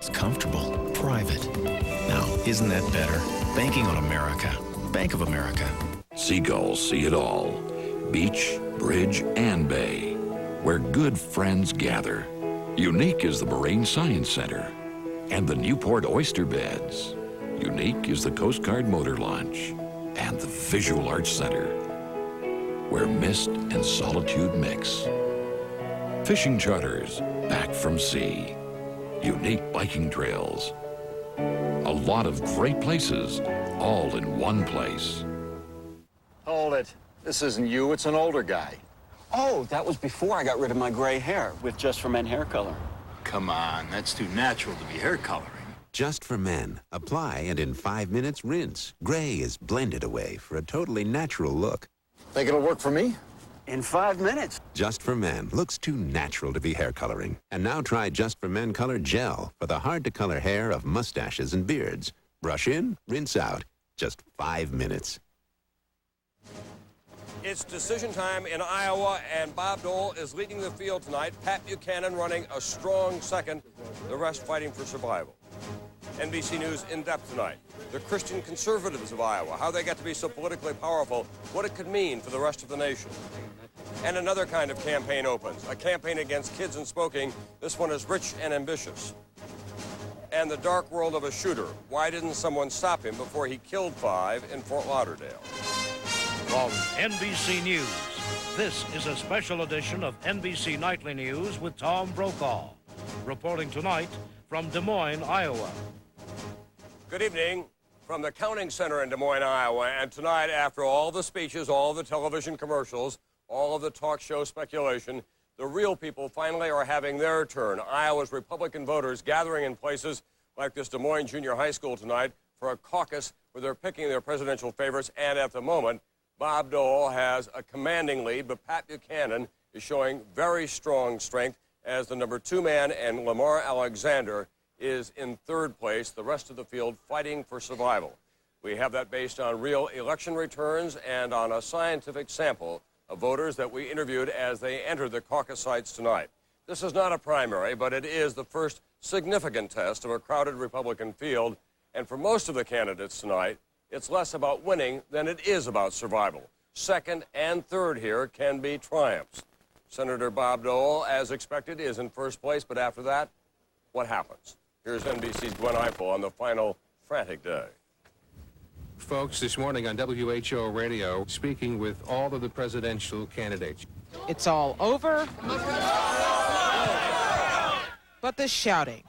It's comfortable, private. Now, isn't that better? Banking on America. Bank of America. Seagulls see it all. Beach, bridge, and bay, where good friends gather. Unique is the Marine Science Center and the Newport Oyster Beds. Unique is the Coast Guard Motor Launch and the Visual Arts Center, where mist and solitude mix. Fishing charters back from sea. Unique biking trails. A lot of great places, all in one place. Hold it. This isn't you, it's an older guy. Oh, that was before I got rid of my gray hair with Just for Men hair color. Come on, that's too natural to be hair coloring. Just for Men. Apply and in 5 minutes rinse. Gray is blended away for a totally natural look. Think it'll work for me? In 5 minutes. Just for Men looks too natural to be hair coloring. And now try Just for Men Color Gel for the hard-to-color hair of mustaches and beards. Brush in, rinse out. Just 5 minutes. It's decision time in Iowa, and Bob Dole is leading the field tonight. Pat Buchanan running a strong second, the rest fighting for survival. NBC News in-depth tonight. The Christian conservatives of Iowa, how they got to be so politically powerful, what it could mean for the rest of the nation. And another kind of campaign opens, a campaign against kids and smoking. This one is rich and ambitious. And the dark world of a shooter. Why didn't someone stop him before he killed 5 in Fort Lauderdale? From NBC News, this is a special edition of NBC Nightly News with Tom Brokaw, reporting tonight from Des Moines, Iowa. Good evening from the Counting Center in Des Moines, Iowa. And tonight, after all the speeches, all the television commercials, all of the talk show speculation, the real people finally are having their turn. Iowa's Republican voters gathering in places like this Des Moines Junior High School tonight for a caucus where they're picking their presidential favorites. And at the moment, Bob Dole has a commanding lead, but Pat Buchanan is showing very strong strength as the number 2 man, and Lamar Alexander is in 3rd place. The rest of the field fighting for survival. We have that based on real election returns and on a scientific sample of voters that we interviewed as they entered the caucus sites tonight. This is not a primary, but it is the first significant test of a crowded Republican field. And for most of the candidates tonight, it's less about winning than it is about survival. 2nd and 3rd here can be triumphs. Senator Bob Dole, as expected, is in 1st place, but after that, what happens? Here's NBC's Gwen Eiffel on the final frantic day. Folks, this morning on WHO Radio, speaking with all of the presidential candidates. It's all over, but the shouting.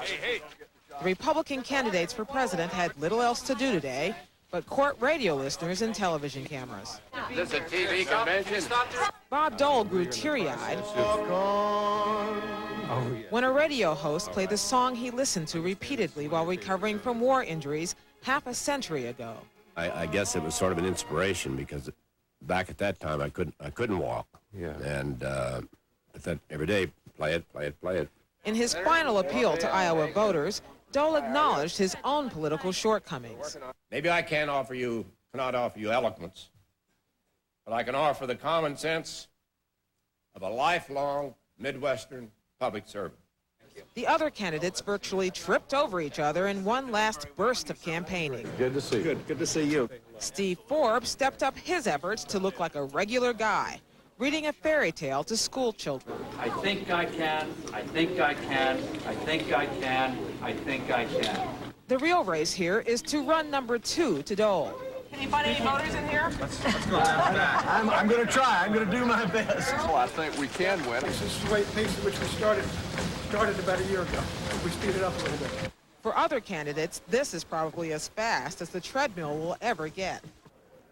The Republican candidates for president had little else to do today but court radio listeners and television cameras. Is this a TV convention? Bob Dole grew teary-eyed when a radio host played the song he listened to repeatedly while recovering from war injuries half a century ago. I guess it was sort of an inspiration because back at that time I couldn't walk. Yeah. And but that every day, play it. In his final appeal to Iowa voters, Dole acknowledged his own political shortcomings. Maybe I cannot offer you eloquence, but I can offer the common sense of a lifelong Midwestern public servant. The other candidates virtually tripped over each other in one last burst of campaigning. Good to see you. Good to see you. Steve Forbes stepped up his efforts to look like a regular guy, reading a fairy tale to school children. I think I can, I think I can, I think I can, I think I can. The real race here is to run number 2 to Dole. Can you find any voters in here? Let's go down back. I'm going to try. I'm going to do my best. Well, I think we can win. This is the rate pace at which we started about a year ago. We speeded up a little bit. For other candidates, this is probably as fast as the treadmill will ever get.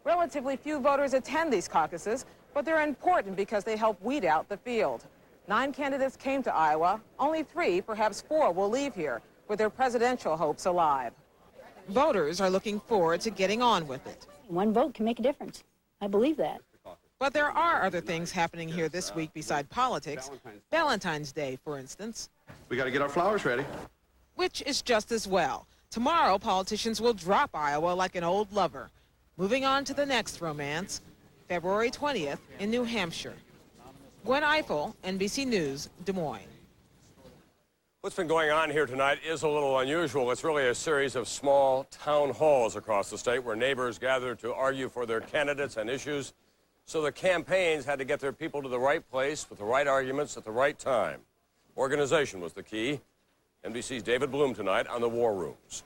Relatively few voters attend these caucuses, but they're important because they help weed out the field. 9 candidates came to Iowa. Only 3, perhaps 4, will leave here with their presidential hopes alive. Voters are looking forward to getting on with it. One vote can make a difference. I believe that. But there are other things happening here this week beside politics. Valentine's Day, for instance. We got to get our flowers ready. Which is just as well. Tomorrow, politicians will drop Iowa like an old lover. Moving on to the next romance, February 20th in New Hampshire. Gwen Eiffel, NBC News, Des Moines. What's been going on here tonight is a little unusual. It's really a series of small town halls across the state where neighbors gather to argue for their candidates and issues. So the campaigns had to get their people to the right place with the right arguments at the right time. Organization was the key. NBC's David Bloom tonight on the War Rooms.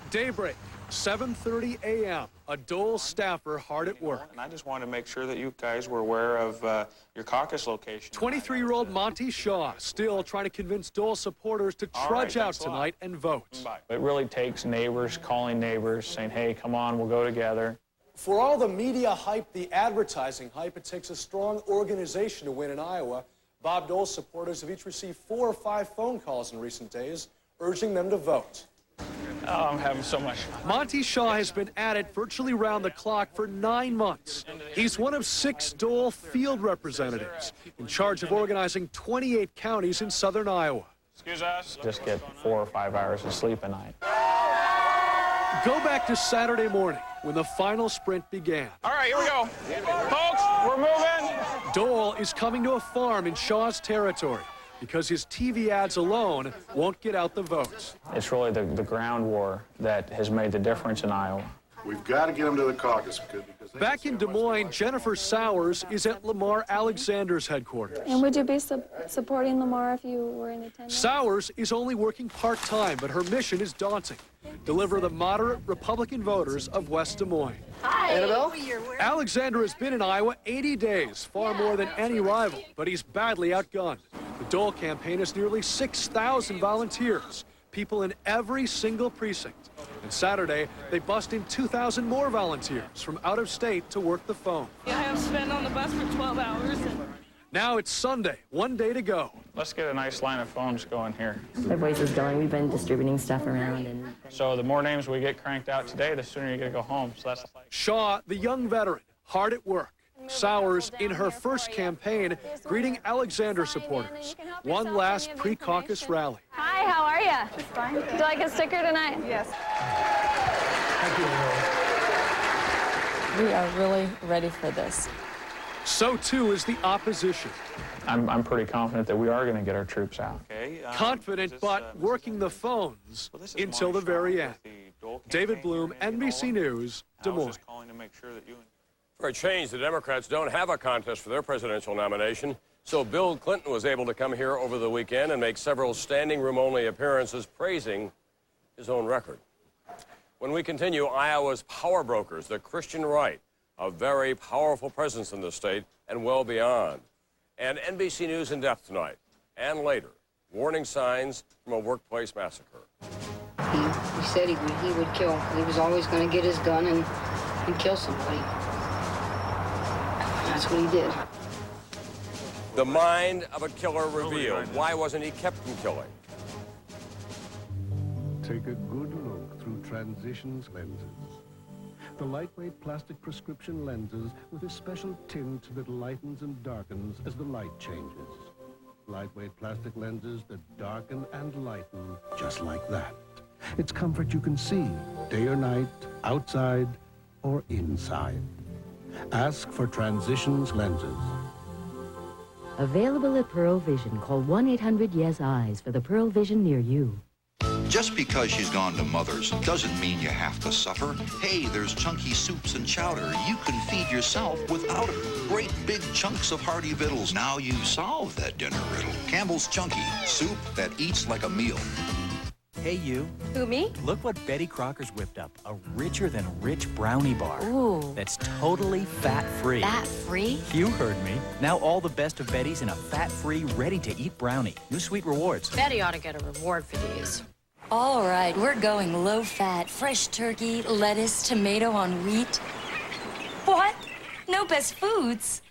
Daybreak, 7:30 a.m. A Dole staffer hard at work. And I just wanted to make sure that you guys were aware of your caucus location. 23-year-old Monty Shaw still trying to convince Dole supporters to trudge out tonight and vote. It really takes neighbors calling neighbors, saying, hey, come on, we'll go together. For all the media hype, the advertising hype, it takes a strong organization to win in Iowa. Bob Dole supporters have each received 4 or 5 phone calls in recent days urging them to vote. Oh, I'm having so much fun. Monty Shaw has been at it virtually round the clock for 9 months. He's one of 6 Dole field representatives in charge of organizing 28 counties in southern Iowa. Excuse us. Just get 4 or 5 hours of sleep a night. Go back to Saturday morning when the final sprint began. All right, here we go. Folks, we're moving. Dole is coming to a farm in Shaw's territory because his TV ads alone won't get out the votes. It's really the ground war that has made the difference in Iowa. We've got to get them to the caucus. Back in Des Moines, Jennifer Sowers is at Lamar Alexander's headquarters. And would you be supporting Lamar if you were in attendance? Sowers is only working part-time, but her mission is daunting. Deliver the moderate Republican voters of West Des Moines. Hi. Annabelle? Alexander has been in Iowa 80 days, far more than any rival, but he's badly outgunned. The Dole campaign has nearly 6,000 volunteers, people in every single precinct. And Saturday, they bust in 2,000 more volunteers from out of state to work the phone. I have spent on the bus for 12 hours. Now it's Sunday, 1 day to go. Let's get a nice line of phones going here. Their voice is going. We've been distributing stuff around. And so the more names we get cranked out today, the sooner you get to go home. So that's Shaw, the young veteran, hard at work. Sowers, in her first campaign, greeting Alexander supporters. One last pre-caucus rally. Hi, how are you? Just fine. Would you like a sticker tonight? Yes. we are really ready for this. So, too, is the opposition. I'm pretty confident that we are going to get our troops out. Confident, but working the phones until the very end. David Bloom, NBC News, Des Moines. For a change, the Democrats don't have a contest for their presidential nomination, so Bill Clinton was able to come here over the weekend and make several standing room-only appearances praising his own record. When we continue, Iowa's power brokers, the Christian right, a very powerful presence in the state and well beyond. And NBC News in depth tonight and later, warning signs from a workplace massacre. He said he would kill. He was always going to get his gun and kill somebody. That's what he did. The mind of a killer revealed. Why wasn't he kept from killing? Take a good look through Transitions lenses. The lightweight plastic prescription lenses with a special tint that lightens and darkens as the light changes. Lightweight plastic lenses that darken and lighten just like that. It's comfort you can see, day or night, outside or inside. Ask for Transitions lenses. Available at Pearl Vision. Call 1-800-YES-EYES for the Pearl Vision near you. Just because she's gone to Mother's doesn't mean you have to suffer. Hey, there's chunky soups and chowder. You can feed yourself without her. Great big chunks of hearty victuals. Now you've solved that dinner riddle. Campbell's Chunky, soup that eats like a meal. Hey, you. Who, me? Look what Betty Crocker's whipped up. A richer-than-rich brownie bar. Ooh. That's totally fat-free. Fat-free? You heard me. Now all the best of Betty's in a fat-free, ready-to-eat brownie. New Sweet Rewards. Betty ought to get a reward for these. All right, we're going low-fat, fresh turkey, lettuce, tomato on wheat. What? No Best Foods?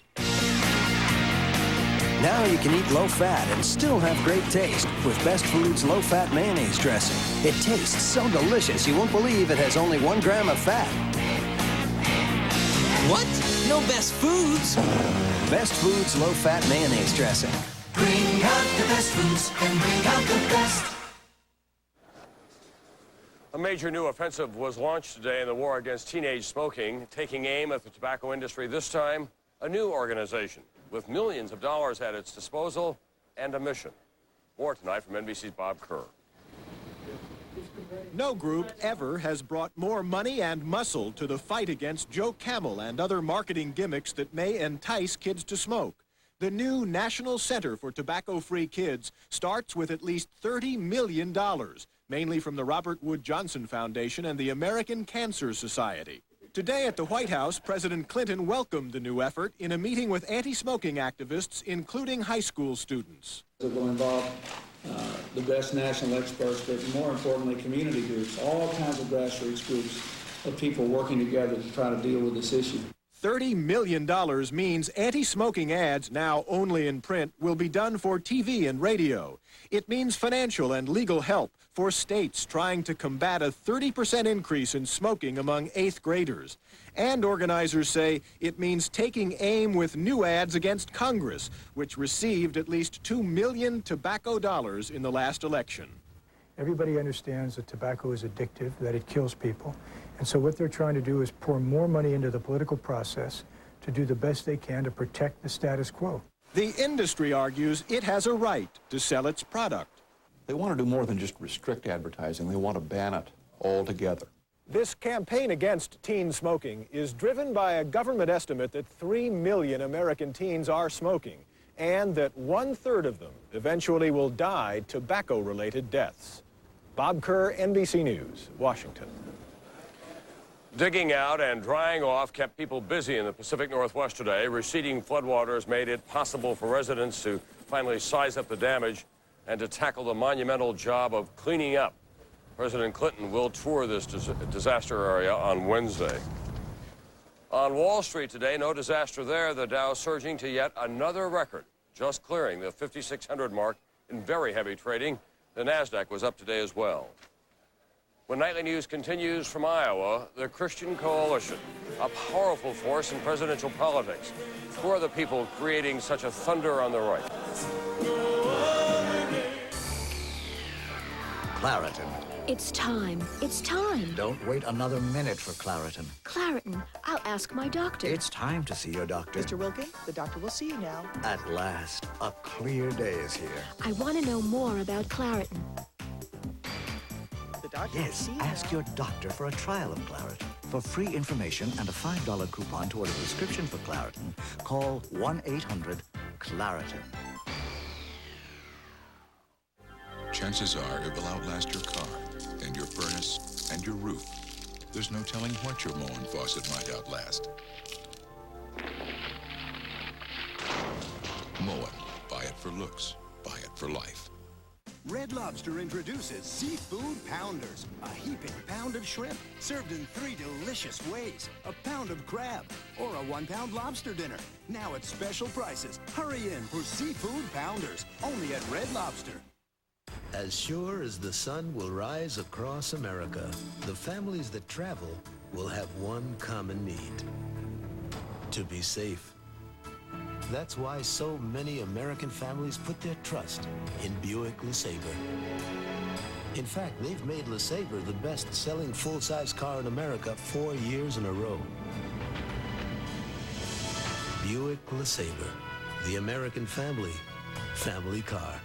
Now you can eat low-fat and still have great taste with Best Foods low-fat mayonnaise dressing. It tastes so delicious you won't believe it has only 1 gram of fat. What? No Best Foods? Best Foods low-fat mayonnaise dressing. Bring out the best foods and bring out the best. A major new offensive was launched today in the war against teenage smoking, taking aim at the tobacco industry. This time, a new organization with millions of dollars at its disposal and a mission. More tonight from NBC's Bob Kerr. No group ever has brought more money and muscle to the fight against Joe Camel and other marketing gimmicks that may entice kids to smoke. The new National Center for Tobacco-Free Kids starts with at least $30 million, mainly from the Robert Wood Johnson Foundation and the American Cancer Society. Today at the White House, President Clinton welcomed the new effort in a meeting with anti-smoking activists, including high school students. It will involve the best national experts, but more importantly, community groups, all kinds of grassroots groups of people working together to try to deal with this issue. $30 million means anti-smoking ads, now only in print, will be done for TV and radio. It means financial and legal help for states trying to combat a 30% increase in smoking among 8th graders. And organizers say it means taking aim with new ads against Congress, which received at least $2 million tobacco dollars in the last election. Everybody understands that tobacco is addictive, that it kills people. And so what they're trying to do is pour more money into the political process to do the best they can to protect the status quo. The industry argues it has a right to sell its product. They want to do more than just restrict advertising. They want to ban it altogether. This campaign against teen smoking is driven by a government estimate that 3 million American teens are smoking, and that 1/3 of them eventually will die tobacco-related deaths. Bob Kerr, NBC News, Washington. Digging out and drying off kept people busy in the Pacific Northwest today. Receding floodwaters made it possible for residents to finally size up the damage and to tackle the monumental job of cleaning up. President Clinton will tour this disaster area on Wednesday. On Wall Street today, no disaster there. The Dow surging to yet another record, just clearing the 5,600 mark in very heavy trading. The NASDAQ was up today as well. When Nightly News continues from Iowa, the Christian Coalition, a powerful force in presidential politics. Who are the people creating such a thunder on the right? Claritin. It's time. It's time. Don't wait another minute for Claritin. Claritin. I'll ask my doctor. It's time to see your doctor. Mr. Wilkin, the doctor will see you now. At last, a clear day is here. I want to know more about Claritin. The doctor Yes, will see you ask now. your doctor for a trial of Claritin. For free information and a $5 coupon toward a prescription for Claritin, call 1-800-CLARITIN. Chances are it will outlast your car, and your furnace, and your roof. There's no telling what your Moen faucet might outlast. Moen. Buy it for looks. Buy it for life. Red Lobster introduces Seafood Pounders, a heaping pound of shrimp served in 3 delicious ways. A pound of crab or a 1-pound lobster dinner. Now at special prices. Hurry in for Seafood Pounders, only at Red Lobster. As sure as the sun will rise across America, the families that travel will have one common need: to be safe. That's why so many American families put their trust in Buick LeSabre. In fact, they've made LeSabre the best-selling full-size car in America 4 years in a row. Buick LeSabre, the American family car.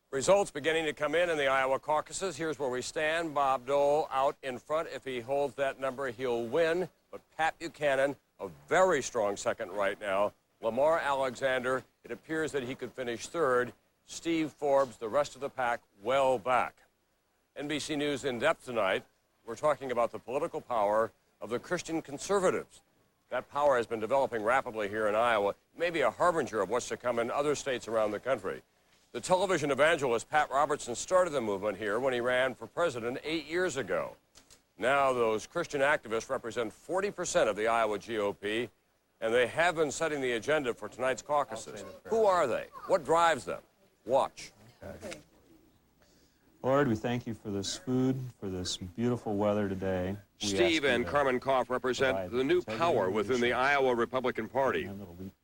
Results beginning to come in the Iowa caucuses. Here's where we stand. Bob Dole out in front. If he holds that number, he'll win. But Pat Buchanan, a very strong second right now. Lamar Alexander, it appears that he could finish third. Steve Forbes, the rest of the pack, well back. NBC News in depth tonight. We're talking about the political power of the Christian conservatives. That power has been developing rapidly here in Iowa, maybe a harbinger of what's to come in other states around the country. The television evangelist Pat Robertson started the movement here when he ran for president 8 years ago. Now those Christian activists represent 40% of the Iowa GOP, and they have been setting the agenda for tonight's caucuses. Who are they? What drives them? Watch. Okay. Lord, we thank you for this food, for this beautiful weather today. Steve and Carmen Koff represent the new power within the Iowa Republican Party.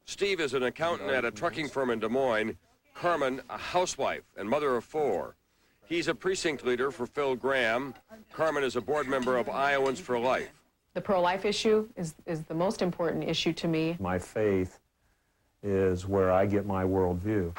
Steve is an accountant at a trucking firm in Des Moines. Carmen, a housewife and mother of 4. He's a precinct leader for Phil Graham. Carmen is a board member of Iowans for Life. The pro-life issue is the most important issue to me. My faith is where I get my worldview.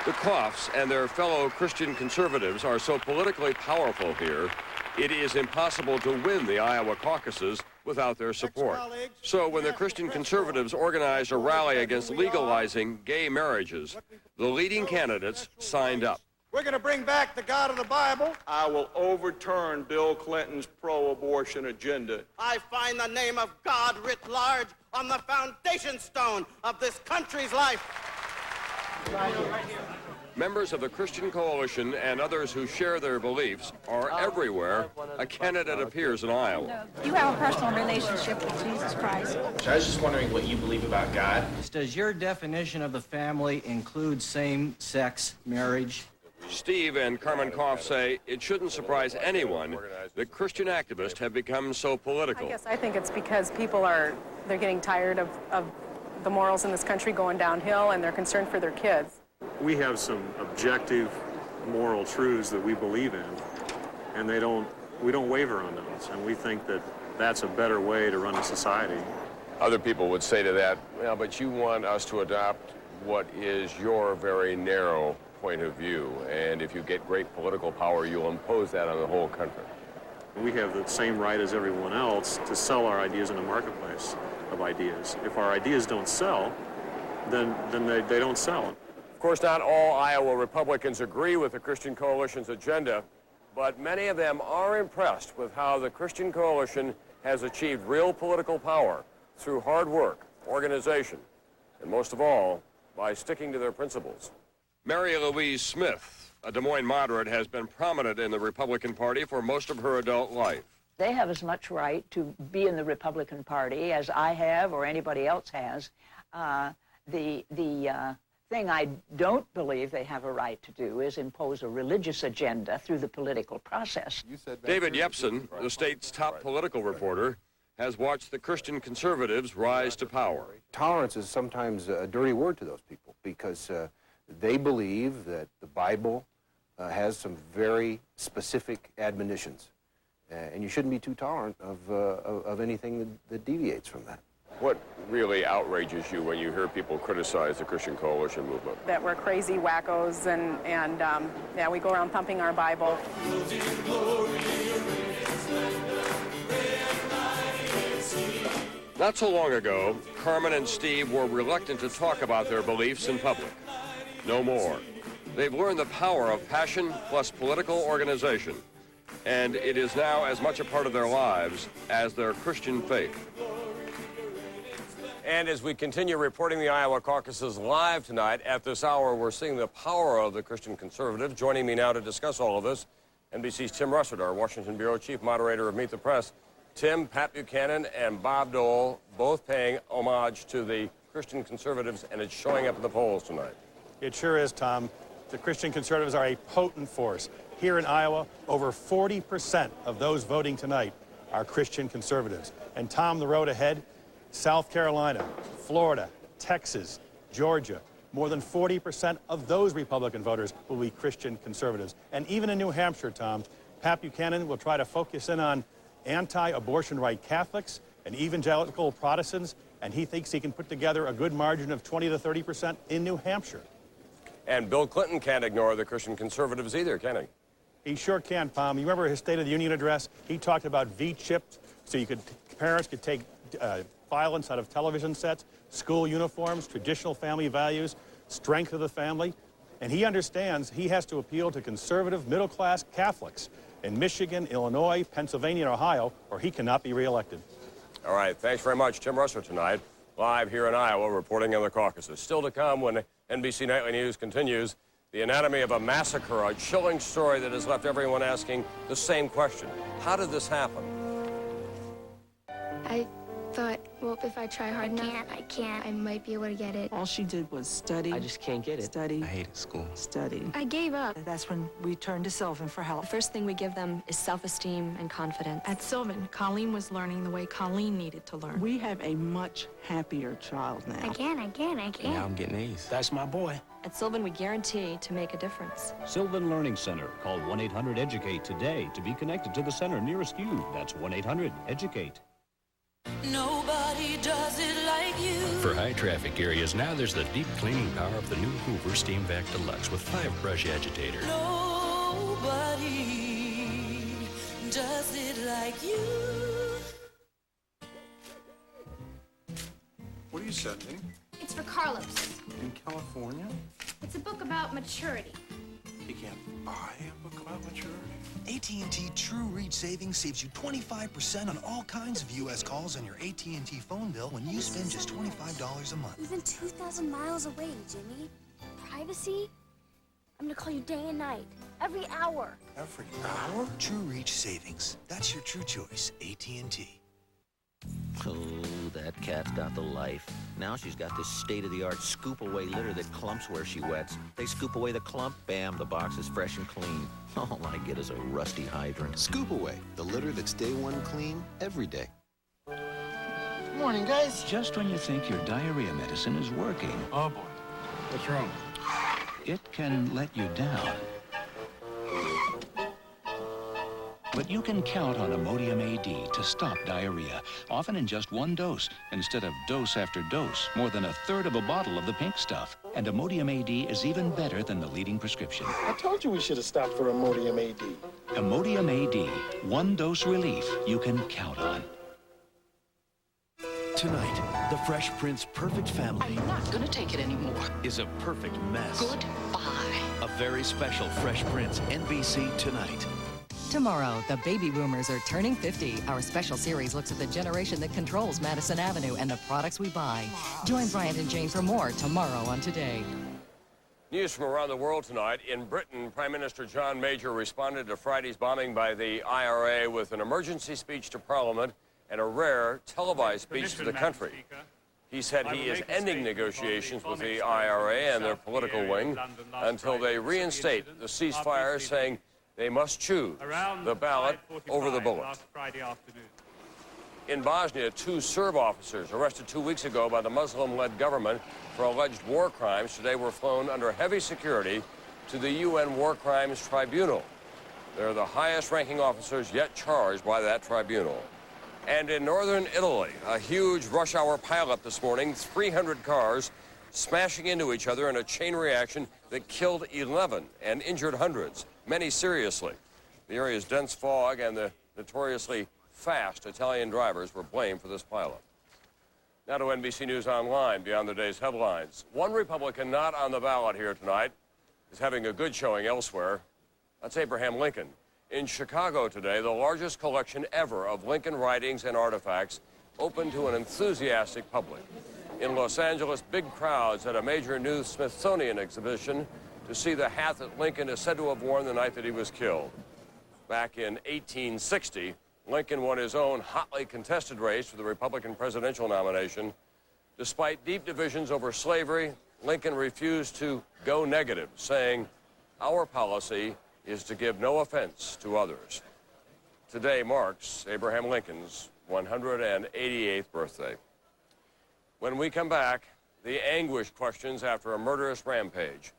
The Coughs and their fellow Christian conservatives are so politically powerful here, it is impossible to win the Iowa caucuses without their support. So when the Christian conservatives organized a rally against legalizing gay marriages, the leading candidates signed up. We're going to bring back the God of the Bible. I will overturn Bill Clinton's pro-abortion agenda. I find the name of God writ large on the foundation stone of this country's life. Members of the Christian Coalition and others who share their beliefs are everywhere a candidate appears in Iowa. You have a personal relationship with Jesus Christ. So I was just wondering what you believe about God. Does your definition of the family include same-sex marriage? Steve and Carmen Koff say it shouldn't surprise anyone that Christian activists have become so political. I think it's because people they're getting tired of the morals in this country going downhill, and they're concerned for their kids. We have some objective moral truths that we believe in, and we don't waver on those, and we think that that's a better way to run a society. Other people would say to that, well, but you want us to adopt what is your very narrow point of view, and if you get great political power, you'll impose that on the whole country. We have the same right as everyone else to sell our ideas in a marketplace of ideas. If our ideas don't sell, then they don't sell. Of course, not all Iowa Republicans agree with the Christian Coalition's agenda, but many of them are impressed with how the Christian Coalition has achieved real political power through hard work, organization, and most of all, by sticking to their principles. Mary Louise Smith, a Des Moines moderate, has been prominent in the Republican Party for most of her adult life. They have as much right to be in the Republican Party as I have or anybody else has. The thing I don't believe they have a right to do is impose a religious agenda through the political process. David Yepsen, the state's top political reporter, has watched the Christian conservatives rise to power. Tolerance is sometimes a dirty word to those people because they believe that the Bible has some very specific admonitions, and you shouldn't be too tolerant of anything that deviates from that. What really outrages you when you hear people criticize the Christian Coalition movement? That we're crazy wackos and yeah, we go around thumping our Bible. Not so long ago, Carmen and Steve were reluctant to talk about their beliefs in public. No more. They've learned the power of passion plus political organization, and it is now as much a part of their lives as their Christian faith. And as we continue reporting the Iowa caucuses live tonight, at this hour, we're seeing the power of the Christian conservatives. Joining me now to discuss all of this, NBC's Tim Russert, our Washington Bureau Chief, moderator of Meet the Press. Tim, Pat Buchanan, and Bob Dole, both paying homage to the Christian conservatives, and it's showing up in the polls tonight. It sure is, Tom. The Christian conservatives are a potent force. Here in Iowa, over 40% of those voting tonight are Christian conservatives. And Tom, the road ahead, South Carolina, Florida, Texas, Georgia, more than 40% of those Republican voters will be Christian conservatives. And even in New Hampshire, Tom, Pat Buchanan will try to focus in on anti-abortion right Catholics and evangelical Protestants, and he thinks he can put together a good margin of 20 to 30% in New Hampshire. And Bill Clinton can't ignore the Christian conservatives either, can he? He sure can, Tom. You remember his State of the Union address? He talked about V-chips, so parents could take violence out of television sets, school uniforms, traditional family values, strength of the family. And he understands he has to appeal to conservative middle-class Catholics in Michigan, Illinois, Pennsylvania, and Ohio, or he cannot be reelected. All right, thanks very much. Tim Russert tonight, live here in Iowa, reporting on the caucuses. Still to come when NBC Nightly News continues, the anatomy of a massacre, a chilling story that has left everyone asking the same question. How did this happen? I thought, well, if I try hard enough, I might be able to get it. All she did was study. I just can't get it. Study. I hated school. Study. I gave up. That's when we turned to Sylvan for help. The first thing we give them is self-esteem and confidence. At Sylvan, Colleen was learning the way Colleen needed to learn. We have a much happier child now. I can. And now I'm getting A's. That's my boy. At Sylvan, we guarantee to make a difference. Sylvan Learning Center. Call 1-800-EDUCATE today to be connected to the center nearest you. That's 1-800-EDUCATE. Nobody does it like you. For high traffic areas, now there's the deep cleaning power of the new Hoover Steam Vac Deluxe with 5-brush agitator. Nobody does it like you. What are you sending? It's for Carlos. In California? It's a book about maturity. You can't buy a book about maturity? AT&T True Reach Savings saves you 25% on all kinds of U.S. calls on your AT&T phone bill when you spend just $25 a month. Even 2,000 miles away, Jimmy. Privacy? I'm gonna call you day and night, every hour. Every hour? True Reach Savings. That's your true choice, AT&T. Oh, that cat's got the life. Now she's got this state-of-the-art scoop-away litter that clumps where she wets. They scoop away the clump, bam, the box is fresh and clean. All I get is a rusty hydrant. Scoop Away, the litter that's day one clean every day. Morning, guys. Just when you think your diarrhea medicine is working. Oh, boy. What's wrong? It can let you down. But you can count on Imodium AD to stop diarrhea, often in just one dose, instead of dose after dose, more than 1/3 of a bottle of the pink stuff. And Imodium AD is even better than the leading prescription. I told you we should have stopped for Imodium AD. Imodium AD, one dose relief you can count on. Tonight, the Fresh Prince Perfect Family I'm not gonna take it anymore. is a perfect mess. Goodbye. A very special Fresh Prince, NBC Tonight. Tomorrow, the baby boomers are turning 50. Our special series looks at the generation that controls Madison Avenue and the products we buy. Join Bryant and Jane for more tomorrow on Today. News from around the world tonight. In Britain, Prime Minister John Major responded to Friday's bombing by the IRA with an emergency speech to Parliament and a rare televised speech to the country. He said he is ending negotiations with the IRA and their political wing until they reinstate the ceasefire, saying they must choose the ballot over the bullet. In Bosnia, 2 Serb officers arrested 2 weeks ago by the Muslim-led government for alleged war crimes today were flown under heavy security to the UN War Crimes Tribunal. They're the highest-ranking officers yet charged by that tribunal. And in northern Italy, a huge rush-hour pileup this morning, 300 cars smashing into each other in a chain reaction that killed 11 and injured hundreds, many seriously. The area's dense fog and the notoriously fast Italian drivers were blamed for this pileup. Now to NBC News Online, beyond the day's headlines. One Republican not on the ballot here tonight is having a good showing elsewhere. That's Abraham Lincoln. In Chicago today, the largest collection ever of Lincoln writings and artifacts open to an enthusiastic public. In Los Angeles, big crowds at a major new Smithsonian exhibition to see the hat that Lincoln is said to have worn the night that he was killed. Back in 1860, Lincoln won his own hotly contested race for the Republican presidential nomination. Despite deep divisions over slavery, Lincoln refused to go negative, saying, "Our policy is to give no offense to others." Today marks Abraham Lincoln's 188th birthday. When we come back, the anguish questions after a murderous rampage.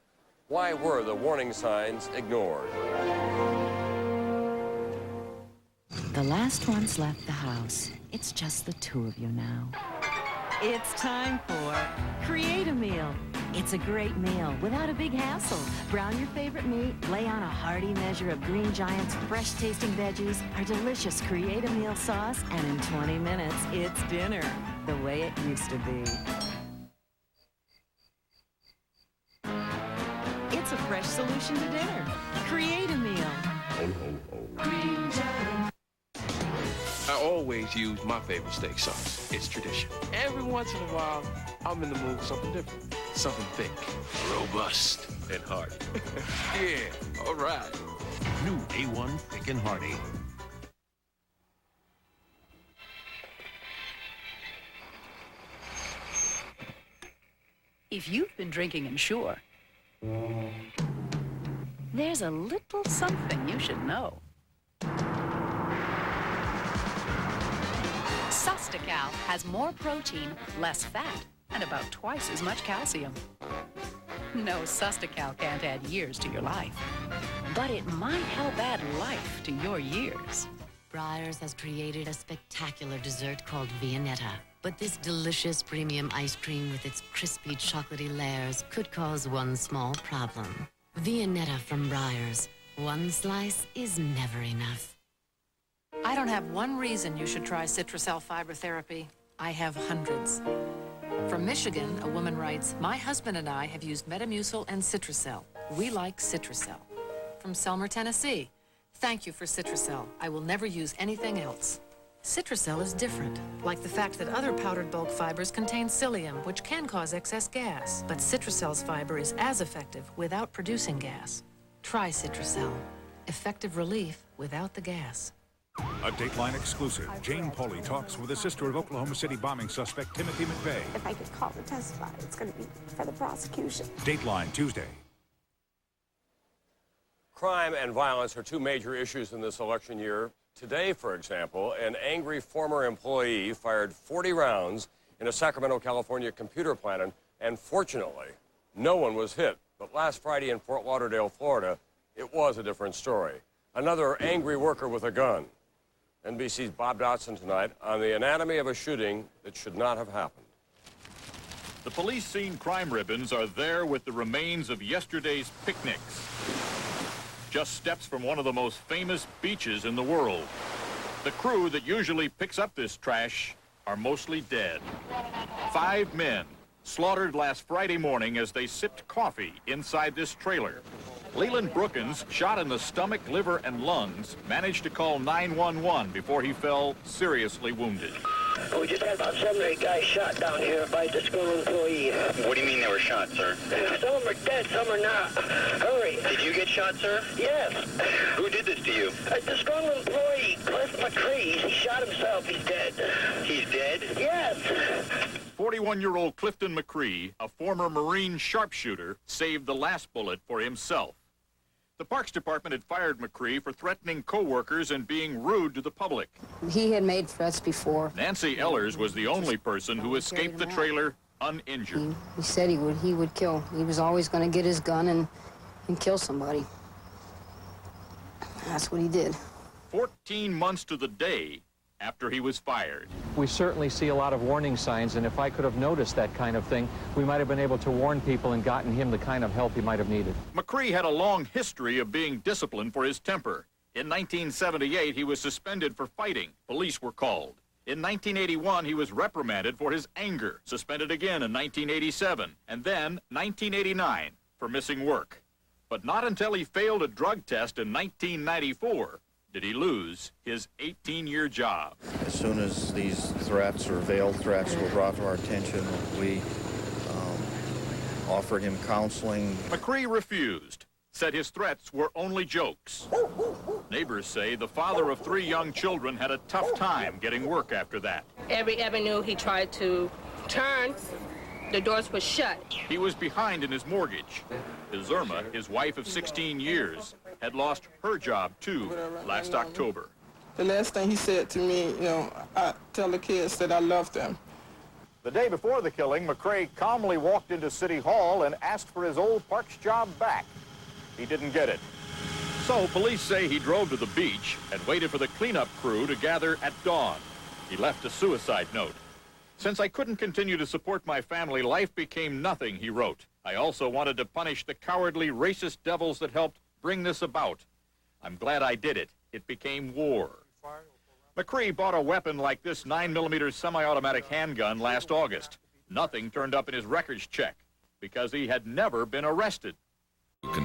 Why were the warning signs ignored? The last one's left the house. It's just the 2 of you now. It's time for Create a Meal. It's a great meal without a big hassle. Brown your favorite meat, lay on a hearty measure of Green Giant's fresh-tasting veggies, our delicious Create a Meal sauce, and in 20 minutes, it's dinner, the way it used to be. It's a fresh solution to dinner. Create a Meal. Green Giant. I always use my favorite steak sauce. It's tradition. Every once in a while, I'm in the mood for something different. Something thick, robust, and hearty. Yeah, all right. New A1 Thick and Hearty. If you've been drinking Ensure, there's a little something you should know. Sustacal has more protein, less fat, and about twice as much calcium. No, Sustacal can't add years to your life, but it might help add life to your years. Breyers has created a spectacular dessert called Viennetta. But this delicious premium ice cream with its crispy chocolatey layers could cause one small problem. Viennetta from Breyers. One slice is never enough. I don't have one reason you should try Citracel fiber therapy. I have hundreds. From Michigan, a woman writes, my husband and I have used Metamucil and Citracel. We like Citracel. From Selmer, Tennessee, thank you for Citracel. I will never use anything else. Citracel is different, like the fact that other powdered bulk fibers contain psyllium, which can cause excess gas. But Citracel's fiber is as effective without producing gas. Try Citracel. Effective relief without the gas. A Dateline exclusive. Jane Pauley talks with the sister of Oklahoma City bombing suspect Timothy McVeigh. If I get called to testify, it's going to be for the prosecution. Dateline Tuesday. Crime and violence are two major issues in this election year. Today, for example, an angry former employee fired 40 rounds in a Sacramento, California computer plant, and fortunately, no one was hit. But last Friday in Fort Lauderdale, Florida, it was a different story. Another angry worker with a gun. NBC's Bob Dotson tonight on the anatomy of a shooting that should not have happened. The police scene crime ribbons are there with the remains of yesterday's picnics. Just steps from one of the most famous beaches in the world. The crew that usually picks up this trash are mostly dead. 5 men slaughtered last Friday morning as they sipped coffee inside this trailer. Leland Brookins, shot in the stomach, liver, and lungs, managed to call 911 before he fell seriously wounded. We just had about 7 or 8 guys shot down here by the school employee. What do you mean they were shot, sir? Some are dead, some are not. Hurry. Did you get shot, sir? Yes. Who did this to you? The school employee, Cliff McCree. He shot himself. He's dead. He's dead? Yes. 41-year-old Clifton McCree, a former Marine sharpshooter, saved the last bullet for himself. The Parks Department had fired McCree for threatening co-workers and being rude to the public. He had made threats before. Nancy Ellers was the only person who escaped the trailer uninjured. He said he would kill. He was always going to get his gun and kill somebody. That's what he did. 14 months to the day after he was fired. We certainly see a lot of warning signs, and if I could have noticed that kind of thing, we might have been able to warn people and gotten him the kind of help he might have needed. McCree had a long history of being disciplined for his temper. In 1978, he was suspended for fighting. Police were called. In 1981, he was reprimanded for his anger, suspended again in 1987, and then 1989 for missing work. But not until he failed a drug test in 1994 did he lose his 18-year job. As soon as these threats or veiled threats were brought to our attention, we offered him counseling. McCree refused, said his threats were only jokes. Neighbors say the father of 3 young children had a tough time getting work after that. Every avenue he tried to turn, the doors were shut. He was behind in his mortgage. Irma, his wife of 16 years, had lost her job, too, last October. The last thing he said to me, I tell the kids that I love them. The day before the killing, McCree calmly walked into City Hall and asked for his old Parks job back. He didn't get it. So police say he drove to the beach and waited for the cleanup crew to gather at dawn. He left a suicide note. Since I couldn't continue to support my family, life became nothing, he wrote. I also wanted to punish the cowardly, racist devils that helped bring this about. I'm glad I did it. It became war. McCree bought a weapon like this 9mm semi-automatic handgun last August. Nothing turned up in his records check because he had never been arrested.